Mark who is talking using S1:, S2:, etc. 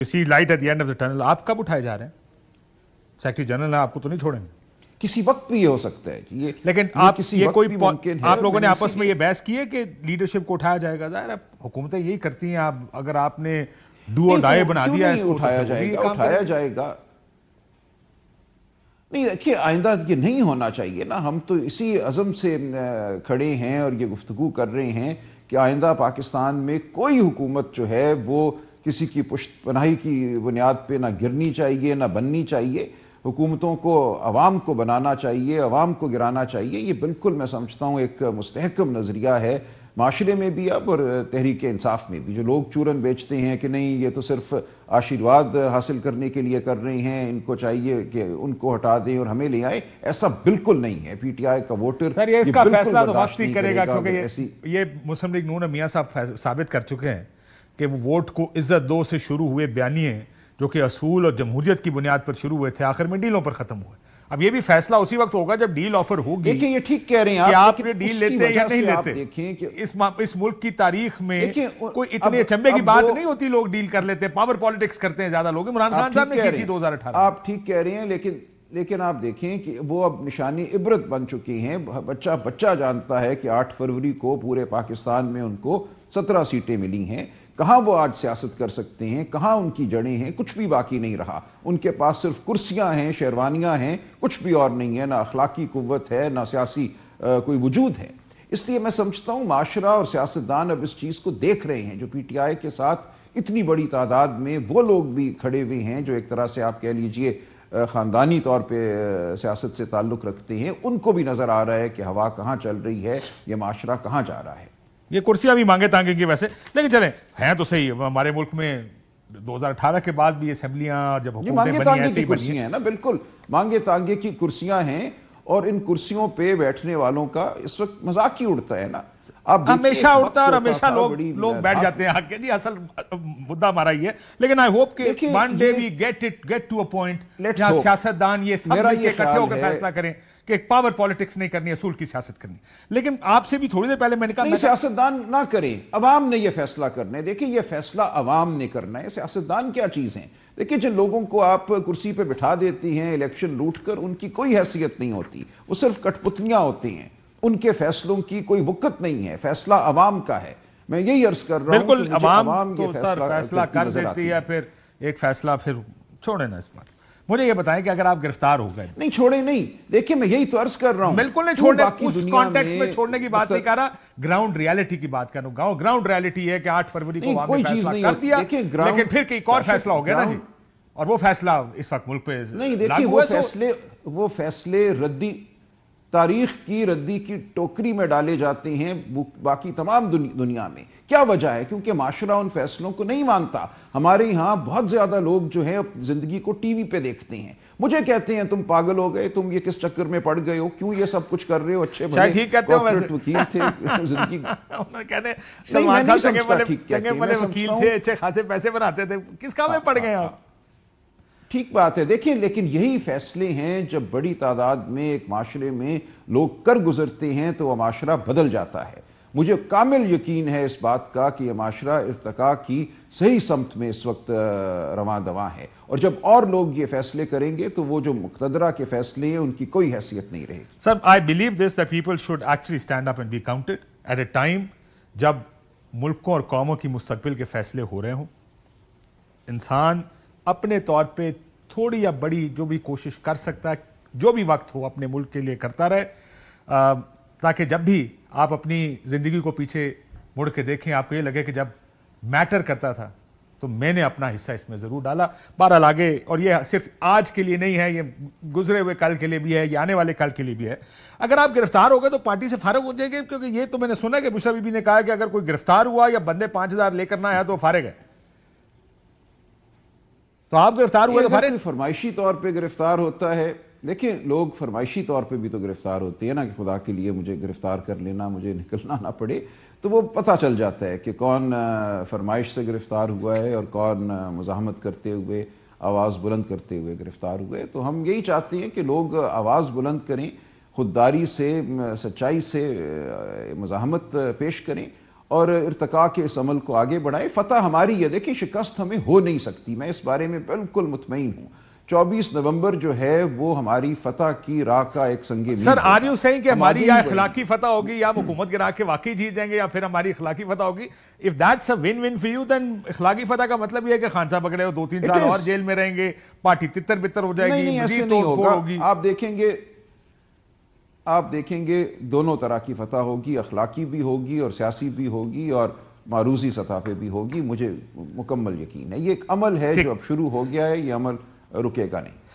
S1: C light at the end of the tunnel. आप कब उठाए जा रहे हैं? सेक्रेटरी जनरल आपको तो नहीं छोड़ेंगे
S2: किसी वक्त भी ये हो सकता है ये,
S1: लेकिन
S2: ये
S1: आप
S2: किसी
S1: ये
S2: वक्त
S1: कोई
S2: भी मुमकिन है।
S1: आप लोगों ने आपस में ये बहस की है कि लीडरशिप को उठाया जाएगा? जाहिर है हुकूमतें यही करती हैं। आप अगर आपने डू और डाई बना दिया इसको,
S2: उठाया जाएगा, उठाया जाएगा। नहीं देखिए, आइंदा ये नहीं होना चाहिए ना। हम तो इसी अज़म से खड़े हैं और ये गुफ्तगू कर रहे हैं कि आइंदा पाकिस्तान में कोई हुकूमत जो है वो किसी की पुश्तपनाही की बुनियाद पे ना गिरनी चाहिए, ना बननी चाहिए। हुकूमतों को अवाम को बनाना चाहिए, अवाम को गिराना चाहिए। ये बिल्कुल मैं समझता हूँ एक मुस्तहकम नज़रिया है माशरे में भी अब और तहरीक इंसाफ में भी। जो लोग चूरन बेचते हैं कि नहीं ये तो सिर्फ आशीर्वाद हासिल करने के लिए कर रहे हैं, इनको चाहिए कि उनको हटा दें और हमें ले आए, ऐसा बिल्कुल नहीं है। पीटीआई का वोटर
S1: सर ये इसका फैसला तो वक्त ही करेगा, क्योंकि ये मुस्लिम लीग नून मियां साहब साबित कर चुके हैं कि वो वोट को इज्जत दो से शुरू हुए बयानिए जो कि असूल और जमहूरियत की बुनियाद पर शुरू हुए थे, आखिर में डीलों पर खत्म हुए। अब ये भी फैसला उसी वक्त होगा जब डील ऑफर होगी।
S2: देखिए ये ठीक कह रहे हैं
S1: आप ये डील लेते हैं या नहीं लेते।
S2: देखें कि
S1: इस मुल्क की तारीख में कोई इतने अचंभे की बात नहीं होती। लोग डील कर लेते हैं, पावर पॉलिटिक्स करते हैं ज्यादा लोग। इमरान खान साहब ने की थी 2018।
S2: आप ठीक कह रहे हैं, लेकिन आप देखें कि वो अब निशानी इबरत बन चुके हैं। बच्चा जानता है कि 8 फरवरी को पूरे पाकिस्तान में उनको 17 सीटें मिली हैं। कहां वो आज सियासत कर सकते हैं, कहां उनकी जड़ें हैं, कुछ भी बाकी नहीं रहा। उनके पास सिर्फ कुर्सियां हैं, शेरवानियां हैं, कुछ भी और नहीं है। ना अखलाकी कुव्वत है, ना सियासी कोई वजूद है। इसलिए मैं समझता हूं माशरा और सियासतदान अब इस चीज को देख रहे हैं। जो पीटीआई के साथ इतनी बड़ी तादाद में वो लोग भी खड़े हुए हैं जो एक तरह से आप कह लीजिए खानदानी तौर पे सियासत से ताल्लुक रखते हैं, उनको भी नजर आ रहा है कि हवा कहां चल रही है, ये माशरा कहां जा रहा है।
S1: ये कुर्सियां भी मांगे तांगे की वैसे, लेकिन चलें हैं तो सही। हमारे मुल्क में 2018 के बाद भी असेंबलियां और जब हुकूमतें बनी ऐसे ही बनी
S2: है ना। बिल्कुल मांगे तांगे की कुर्सियां हैं और इन कुर्सियों पे बैठने वालों का इस वक्त मजाक ही उड़ता है ना।
S1: अब हमेशा उड़ता है और हमेशा लोग बैठ जाते हैं आके। जी असल मुद्दा हमारा ही है, लेकिन आई होप कि one day we get to a point जहां सियासतदान ये सब मिलकर इकट्ठे होकर फैसला करें कि एक पावर पॉलिटिक्स नहीं करनी, असूल की सियासत करनी। लेकिन आपसे भी थोड़ी देर पहले मैंने कहा
S2: सियासतदान ना करें, अवाम ने यह फैसला करना है। देखिए यह फैसला अवाम ने करना है, सियासतदान क्या चीज है। देखिए जिन लोगों को आप कुर्सी पे बिठा देती हैं इलेक्शन लूट कर, उनकी कोई हैसियत नहीं होती, वो सिर्फ कठपुतलियां होती हैं। उनके फैसलों की कोई वक़्त नहीं है, फैसला अवाम का है। मैं यही अर्ज कर रहा हूं।
S1: बिल्कुल अवाम तो सर फैसला कर देती है, फिर एक फैसला फिर छोड़े ना इस बात। मुझे ये बताएं कि अगर आप गिरफ्तार हो गए।
S2: नहीं छोड़े नहीं, देखिए मैं यही तो अर्ज कर रहा हूं।
S1: बिल्कुल नहीं छोड़ने, उस कॉन्टेक्स्ट में छोड़ने की बात नहीं कर रहा, ग्राउंड रियलिटी की बात कर रहा हूं। ग्राउंड रियलिटी है कि 8 फरवरी को वहां फैसला कर दिया, लेकिन फिर एक और फैसला हो गया ना जी, और वो फैसला इस वक्त मुल्क पे
S2: नहीं। देखिए वो फैसले रद्दी तारीख की रद्दी की टोकरी में डाले जाते हैं बाकी तमाम दुनिया में। क्या वजह है? क्योंकि माशरा उन फैसलों को नहीं मानता। हमारे यहाँ बहुत ज्यादा लोग जो है जिंदगी को टीवी पे देखते हैं, मुझे कहते हैं तुम पागल हो गए, तुम ये किस चक्कर में पड़ गए हो, क्यों ये सब कुछ कर रहे हो। अच्छे भले
S1: ठीक कहते हो वैसे
S2: वकील थे जिंदगी
S1: कहने वकील थे, अच्छे खासे पैसे बनाते थे, किस काम में पड़ गए आप?
S2: ठीक बात है। देखिए लेकिन यही फैसले हैं जब बड़ी तादाद में एक माशरे में लोग कर गुजरते हैं तो वह माशरा बदल जाता है। मुझे कामिल यकीन है इस बात का कि यह माशरा इर्तिका की सही समत में इस वक्त रवां दवां है, और जब और लोग ये फैसले करेंगे तो वो जो मुक़तदरा के फैसले हैं उनकी कोई हैसियत नहीं रहेगी।
S1: Sir I believe this that people should actually stand up and be counted at a time जब मुल्कों और कौमों की मुस्तकबिल के फैसले हो रहे हों। इंसान अपने तौर पे थोड़ी या बड़ी जो भी कोशिश कर सकता है, जो भी वक्त हो अपने मुल्क के लिए करता रहे, ताकि जब भी आप अपनी जिंदगी को पीछे मुड़ के देखें आपको ये लगे कि जब मैटर करता था तो मैंने अपना हिस्सा इसमें जरूर डाला। बहरहाल आगे, और ये सिर्फ आज के लिए नहीं है, ये गुजरे हुए कल के लिए भी है, ये आने वाले कल के लिए भी है। अगर आप गिरफ्तार हो गए तो पार्टी से फारिग हो जाएंगे, क्योंकि ये तो मैंने सुना कि बुशरा बीबी ने कहा कि अगर कोई गिरफ्तार हुआ या बंदे 5000 लेकर ना आया तो फारिग है। तो आप गिरफ्तार हुए तो फारिग?
S2: फरमाइशी तौर पे गिरफ्तार होता है। देखिए लोग फरमाइशी तौर पे भी तो गिरफ्तार होते हैं ना, कि खुदा के लिए मुझे गिरफ्तार कर लेना, मुझे निकलना ना पड़े। तो वो पता चल जाता है कि कौन फरमाइश से गिरफ्तार हुआ है और कौन मुज़ाहमत करते हुए, आवाज़ बुलंद करते हुए गिरफ्तार हुए। तो हम यही चाहते हैं कि लोग आवाज़ बुलंद करें, खुददारी से, सच्चाई से मुज़ाहमत पेश करें اور ارتقاء کے اس عمل کو آگے بڑھائیں. فتح ہماری ہے. دیکھیں شکست ہمیں ہو نہیں سکتی، میں اس بارے میں بالکل مطمئن ہوں. 24 نومبر جو ہے وہ ہماری فتح کی راہ کا ایک سنگ میل
S1: سر آر
S2: ہوگا.
S1: یو سیئنگ کہ
S2: ہم
S1: ہماری
S2: آگے
S1: یا
S2: ہی بڑھیں
S1: اخلاقی
S2: گے.
S1: فتح ہوگی یا حکومت گرا کے واقعی جیت جائیں گے یا پھر ہماری اخلاقی فتح ہوگی. If that's a one one for you then اخلاقی فتح کا مطلب یہ ہے کہ خان صاحب پکڑے ہو 2-3
S2: It
S1: سال اور
S2: is.
S1: جیل میں رہیں گے، پارٹی تتر بتر ہو جائے گی،
S2: نہیں ایسے
S1: مزید
S2: نہیں
S1: توڑ پھوڑ
S2: ہوگا.
S1: ہوگی.
S2: آپ دیکھیں گے دونوں طرح کی فتح ہوگی، اخلاقی بھی ہوگی اور سیاسی بھی ہوگی اور معروضی سطح پہ بھی ہوگی. مجھے مکمل یقین ہے. یہ ایک عمل ہے جو اب شروع ہو گیا ہے، یہ عمل رکے گا نہیں.